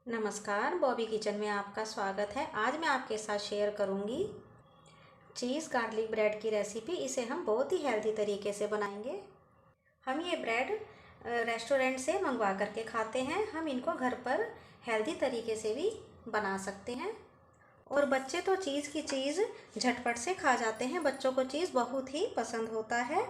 नमस्कार, बॉबी किचन में आपका स्वागत है। आज मैं आपके साथ शेयर करूंगी चीज़ गार्लिक ब्रेड की रेसिपी। इसे हम बहुत ही हेल्दी तरीके से बनाएंगे। हम ये ब्रेड रेस्टोरेंट से मंगवा करके खाते हैं। हम इनको घर पर हेल्दी तरीके से भी बना सकते हैं। और बच्चे तो चीज़ की चीज़ झटपट से खा जाते हैं। बच्चों को चीज़ बहुत ही पसंद होता है।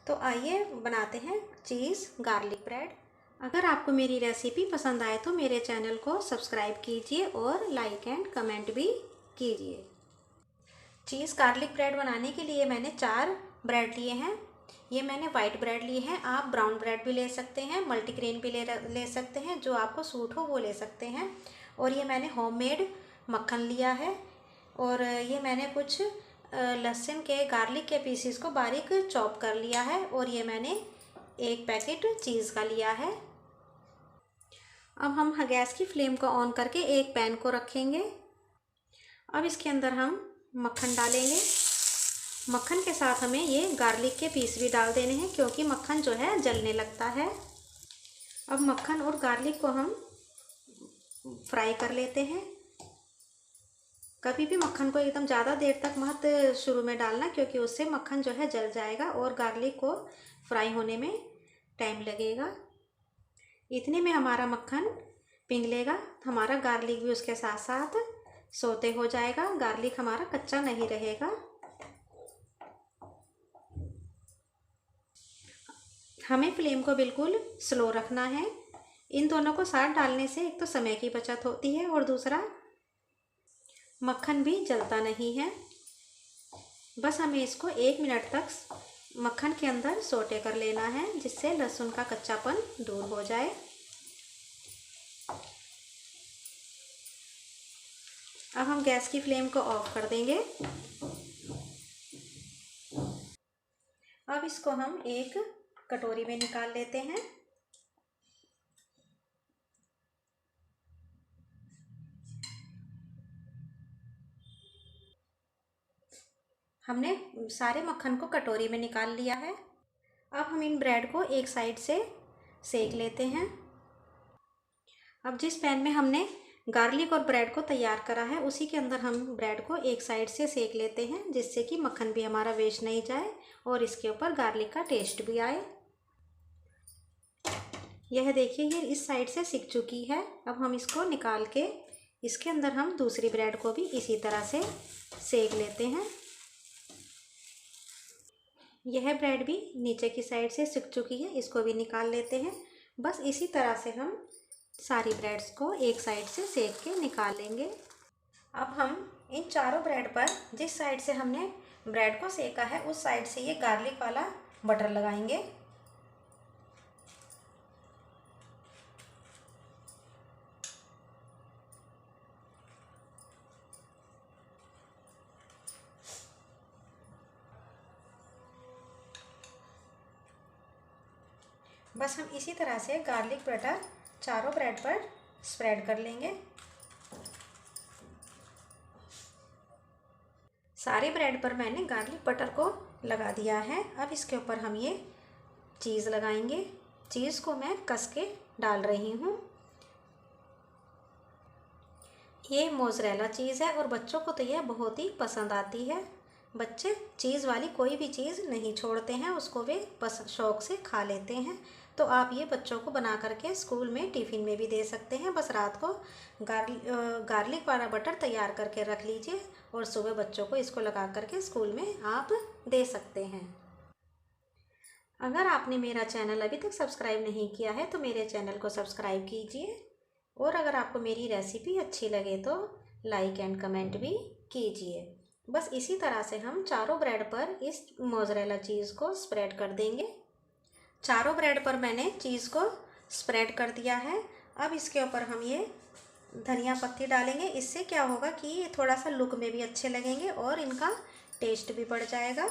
तो आइए बनाते हैं चीज़ गार्लिक ब्रेड। अगर आपको मेरी रेसिपी पसंद आए तो मेरे चैनल को सब्सक्राइब कीजिए और लाइक एंड कमेंट भी कीजिए। चीज़ गार्लिक ब्रेड बनाने के लिए मैंने 4 ब्रेड लिए हैं। ये मैंने वाइट ब्रेड लिए हैं। आप ब्राउन ब्रेड भी ले सकते हैं, मल्टीग्रेन भी ले सकते हैं, जो आपको सूट हो वो ले सकते हैं। और ये मैंने होममेड मक्खन लिया है। और ये मैंने कुछ लहसुन के गार्लिक के पीसीस को बारीक चॉप कर लिया है। और ये मैंने 1 पैकेट चीज़ का लिया है। अब हम गैस की फ्लेम को ऑन करके एक पैन को रखेंगे। अब इसके अंदर हम मक्खन डालेंगे। मक्खन के साथ हमें ये गार्लिक के पीस भी डाल देने हैं, क्योंकि मक्खन जो है जलने लगता है। अब मक्खन और गार्लिक को हम फ्राई कर लेते हैं। कभी भी मक्खन को एकदम ज़्यादा देर तक मत शुरू में डालना, क्योंकि उससे मक्खन जो है जल जाएगा और गार्लिक को फ्राई होने में टाइम लगेगा। इतने में हमारा मक्खन पिघलेगा, हमारा गार्लिक भी उसके साथ साथ सोते हो जाएगा। गार्लिक हमारा कच्चा नहीं रहेगा। हमें फ्लेम को बिल्कुल स्लो रखना है। इन दोनों को साथ डालने से एक तो समय की बचत होती है और दूसरा मक्खन भी जलता नहीं है। बस हमें इसको 1 मिनट तक मक्खन के अंदर सोटे कर लेना है, जिससे लहसुन का कच्चापन दूर हो जाए। अब हम गैस की फ्लेम को ऑफ कर देंगे। अब इसको हम एक कटोरी में निकाल लेते हैं। हमने सारे मक्खन को कटोरी में निकाल लिया है। अब हम इन ब्रेड को एक साइड से सेक लेते हैं। अब जिस पैन में हमने गार्लिक और ब्रेड को तैयार करा है, उसी के अंदर हम ब्रेड को एक साइड से सेक लेते हैं, जिससे कि मक्खन भी हमारा वेस्ट नहीं जाए और इसके ऊपर गार्लिक का टेस्ट भी आए। यह देखिए, ये इस साइड से सिक चुकी है। अब हम इसको निकाल के इसके अंदर हम दूसरी ब्रेड को भी इसी तरह से सेक लेते हैं। यह ब्रेड भी नीचे की साइड से सिक चुकी है, इसको भी निकाल लेते हैं। बस इसी तरह से हम सारी ब्रेड्स को एक साइड से सेक के निकाल लेंगे। अब हम इन चारों ब्रेड पर जिस साइड से हमने ब्रेड को सेका है, उस साइड से ये गार्लिक वाला बटर लगाएंगे। बस हम इसी तरह से गार्लिक बटर चारों ब्रेड पर स्प्रेड कर लेंगे। सारे ब्रेड पर मैंने गार्लिक बटर को लगा दिया है। अब इसके ऊपर हम ये चीज़ लगाएंगे। चीज़ को मैं कस के डाल रही हूँ। ये मोज़रेला चीज़ है और बच्चों को तो यह बहुत ही पसंद आती है। बच्चे चीज़ वाली कोई भी चीज़ नहीं छोड़ते हैं, उसको वे शौक़ से खा लेते हैं। तो आप ये बच्चों को बना करके स्कूल में टिफ़िन में भी दे सकते हैं। बस रात को गार्लिक वाला बटर तैयार करके रख लीजिए और सुबह बच्चों को इसको लगा करके स्कूल में आप दे सकते हैं। अगर आपने मेरा चैनल अभी तक सब्सक्राइब नहीं किया है तो मेरे चैनल को सब्सक्राइब कीजिए। और अगर आपको मेरी रेसिपी अच्छी लगे तो लाइक एंड कमेंट भी कीजिए। बस इसी तरह से हम चारों ब्रेड पर इस मोज़रेला चीज़ को स्प्रेड कर देंगे। चारों ब्रेड पर मैंने चीज़ को स्प्रेड कर दिया है। अब इसके ऊपर हम ये धनिया पत्ती डालेंगे। इससे क्या होगा कि ये थोड़ा सा लुक में भी अच्छे लगेंगे और इनका टेस्ट भी बढ़ जाएगा।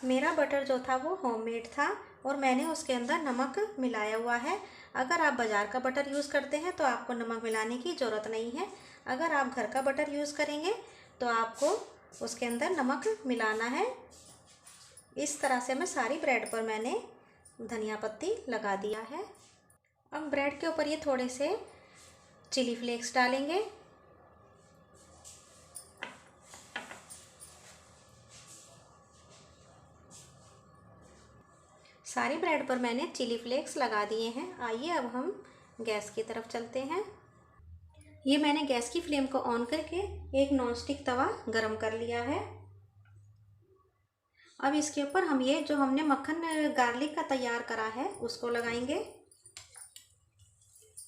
मेरा बटर जो था वो होममेड था और मैंने उसके अंदर नमक मिलाया हुआ है। अगर आप बाज़ार का बटर यूज़ करते हैं तो आपको नमक मिलाने की ज़रूरत नहीं है। अगर आप घर का बटर यूज़ करेंगे तो आपको उसके अंदर नमक मिलाना है। इस तरह से मैं सारी ब्रेड पर मैंने धनिया पत्ती लगा दिया है। अब ब्रेड के ऊपर ये थोड़े से चिली फ्लेक्स डालेंगे। सारी ब्रेड पर मैंने चिली फ्लेक्स लगा दिए हैं। आइए अब हम गैस की तरफ चलते हैं। ये मैंने गैस की फ्लेम को ऑन करके एक नॉनस्टिक तवा गरम कर लिया है। अब इसके ऊपर हम ये जो हमने मक्खन गार्लिक का तैयार करा है उसको लगाएंगे।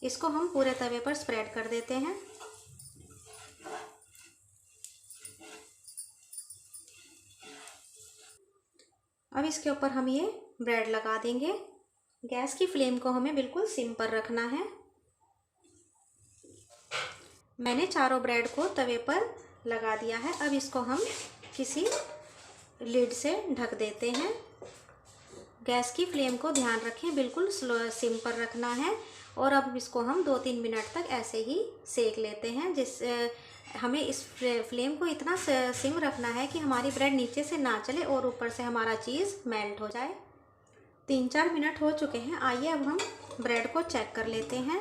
इसको हम पूरे तवे पर स्प्रेड कर देते हैं। अब इसके ऊपर हम ये ब्रेड लगा देंगे। गैस की फ्लेम को हमें बिल्कुल सिम पर रखना है। मैंने चारों ब्रेड को तवे पर लगा दिया है। अब इसको हम किसी लिड से ढक देते हैं। गैस की फ्लेम को ध्यान रखें, बिल्कुल स्लो सिम पर रखना है। और अब इसको हम 2-3 मिनट तक ऐसे ही सेक लेते हैं। हमें इस फ्लेम को इतना सिम रखना है कि हमारी ब्रेड नीचे से ना चले और ऊपर से हमारा चीज़ मेल्ट हो जाए। 3-4 मिनट हो चुके हैं। आइए अब हम ब्रेड को चेक कर लेते हैं।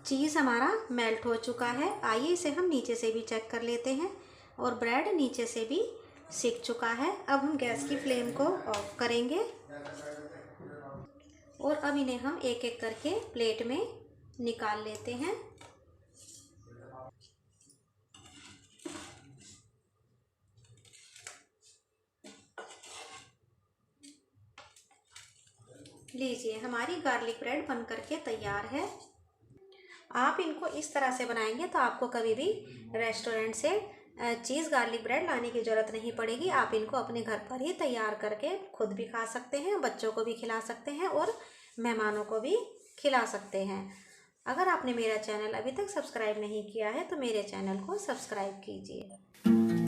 चीज़ हमारा मेल्ट हो चुका है। आइए इसे हम नीचे से भी चेक कर लेते हैं और ब्रेड नीचे से भी सिक चुका है। अब हम गैस की फ्लेम को ऑफ करेंगे और अब इन्हें हम एक एक करके प्लेट में निकाल लेते हैं। लीजिए, हमारी गार्लिक ब्रेड बन करके तैयार है। आप इनको इस तरह से बनाएंगे तो आपको कभी भी रेस्टोरेंट से चीज़ गार्लिक ब्रेड लाने की ज़रूरत नहीं पड़ेगी। आप इनको अपने घर पर ही तैयार करके खुद भी खा सकते हैं, बच्चों को भी खिला सकते हैं और मेहमानों को भी खिला सकते हैं। अगर आपने मेरा चैनल अभी तक सब्सक्राइब नहीं किया है तो मेरे चैनल को सब्सक्राइब कीजिए।